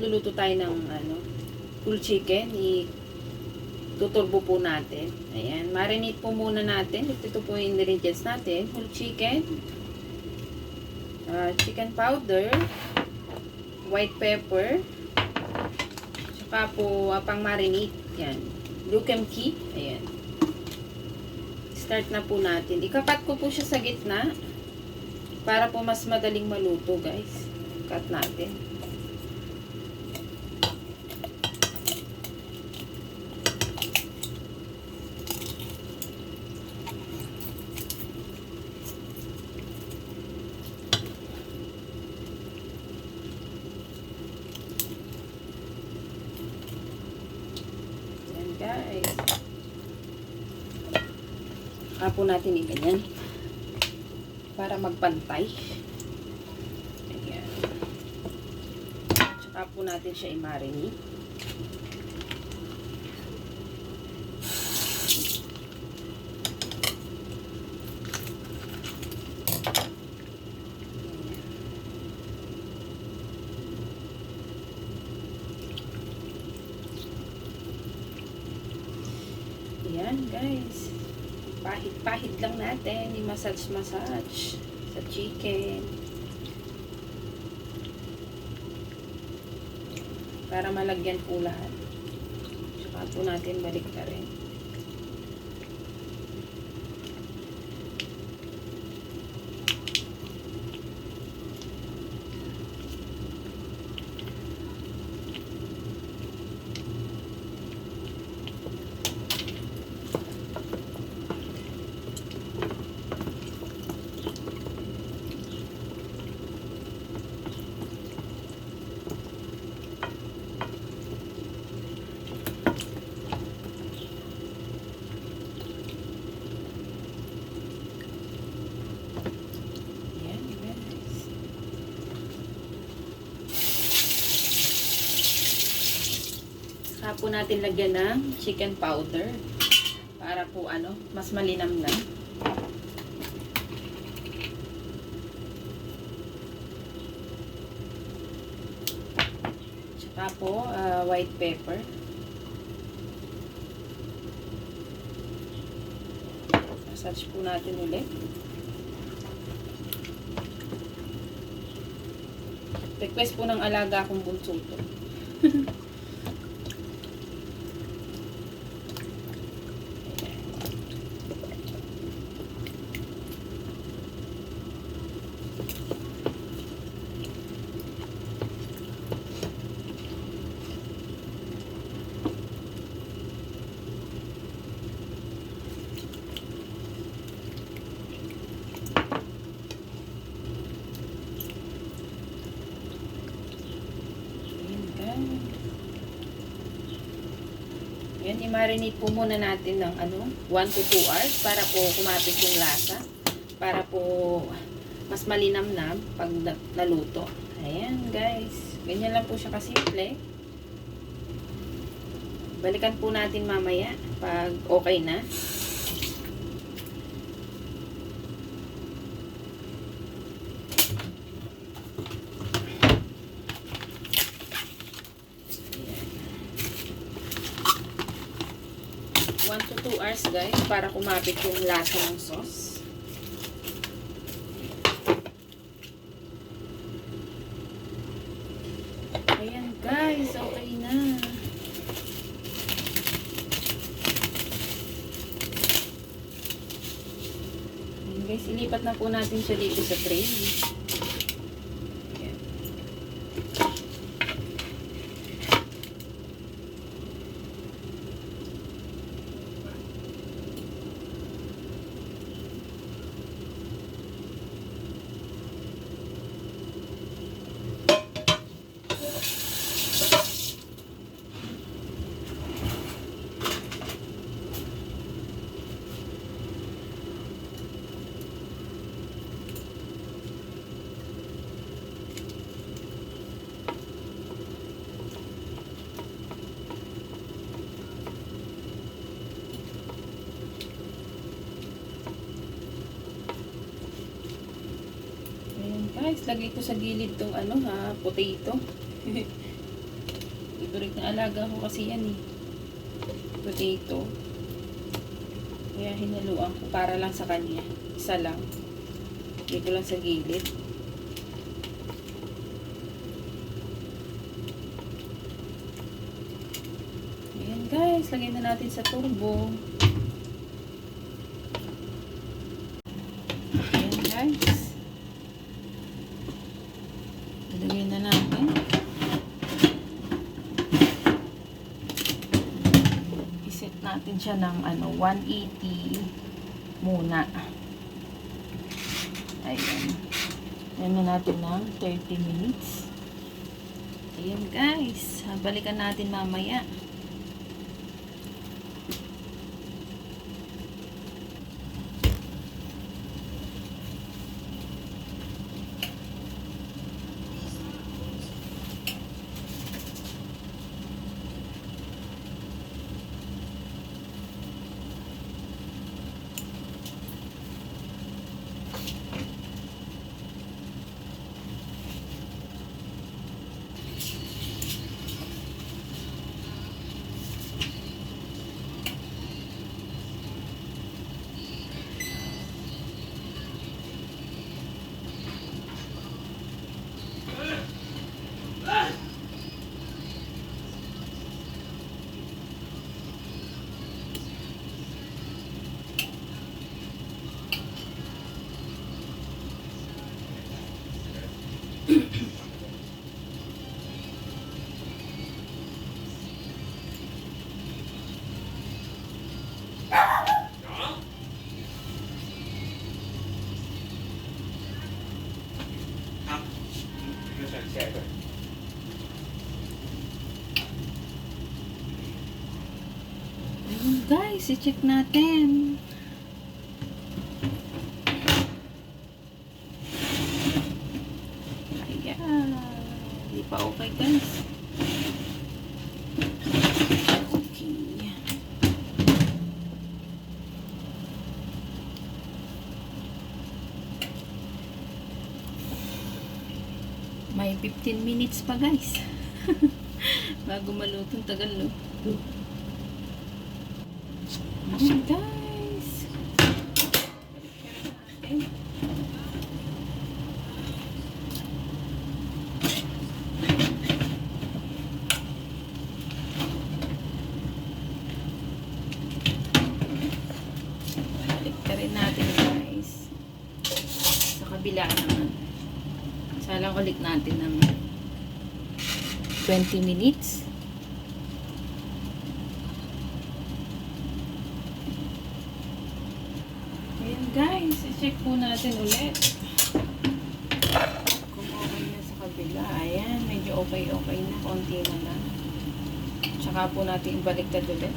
magluluto tayo ng whole chicken. Tuturbo po natin. Ayan, marinate po muna natin. Ito po yung ingredients natin. Whole chicken, chicken powder, white pepper, saka po pang marinate. Yan, Lukemki. Ayan. Start na po natin. Ikakat ko po siya sa gitna para po mas madaling maluto, guys. Cut natin. Yan, guys. Saka po natin iganyan para magpantay. Ayan. Saka po natin siya i-marinate. Ayan, guys. Pahid-pahid lang natin, i-massage-massage sa chicken para malagyan po lahat. Saka po natin balik na rin. Saka po natin lagyan ng chicken powder para po mas malinamnam. Saka po white pepper. Massage po natin ulit. Request po ng alaga akong bunso to. Yan, i-marinate po muna natin ng 1 to 2 hours para po kumapit yung lasa. Para po mas malinamnam pag naluto. Ayan, guys. Ganyan lang po siya kasimple. Balikan po natin mamaya pag okay na. Ayan. 1 to 2 hours, guys, para kumapit yung lasa ng sauce. Ayan, guys, okay na. Ayan, guys, ilipat na po natin siya dito sa tray. Ayan. Guys, lagay ko sa gilid tong potato. favorite na alaga ko kasi yan eh. Potato. Kaya hinaluan ko para lang sa kanya. Isa lang. Hindi ko lang sa gilid. Ayan guys, lagyan na natin sa turbo. Ayan guys. Lagyan na natin. Iset natin siya ng 180 muna. Ayan. Ayan na natin ng 30 minutes. Ayan guys. Balikan natin mamaya. Ayun guys, i-check natin. Ayan. Hindi pa okay guys. Okay. May 15 minutes pa guys. Bago maluto, tagal no. Ayan guys. Okay. Balik ka rin natin guys. Sa kabila naman. Salang ulit natin ng 20 minutes. Ayan guys, i-check po natin ulit kung okay na sa kabila. Ayan, medyo okay na, konti na lang. Tsaka po natin ibaliktad ulit.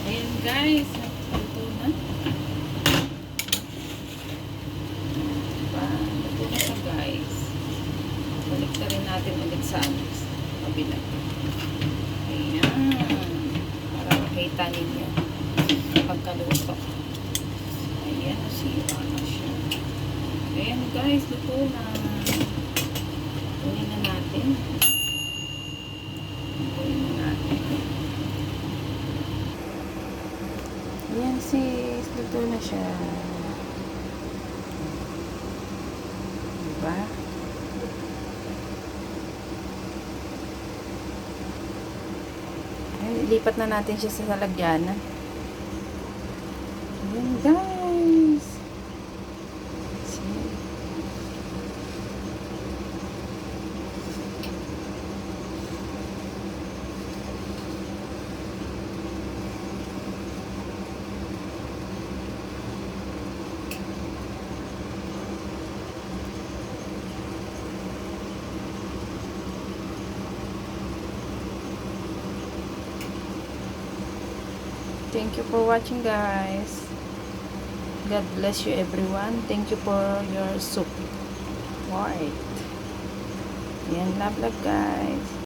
Ayan guys, ito na. Diba? Ito na siya guys. Balik rin natin ulit sa kabila. Ayan. Para makita ninyo pagkaluto. Ayan, nasira na siya. Ayan guys, luto na. Kunin na natin. Kunin na natin. Ayan sis, luto na siya. Diba? Lipat na natin siya sa lalagyanan. Ayan guys. See? Thank you for watching guys. God bless you everyone. Thank you for your support. Yan, love guys.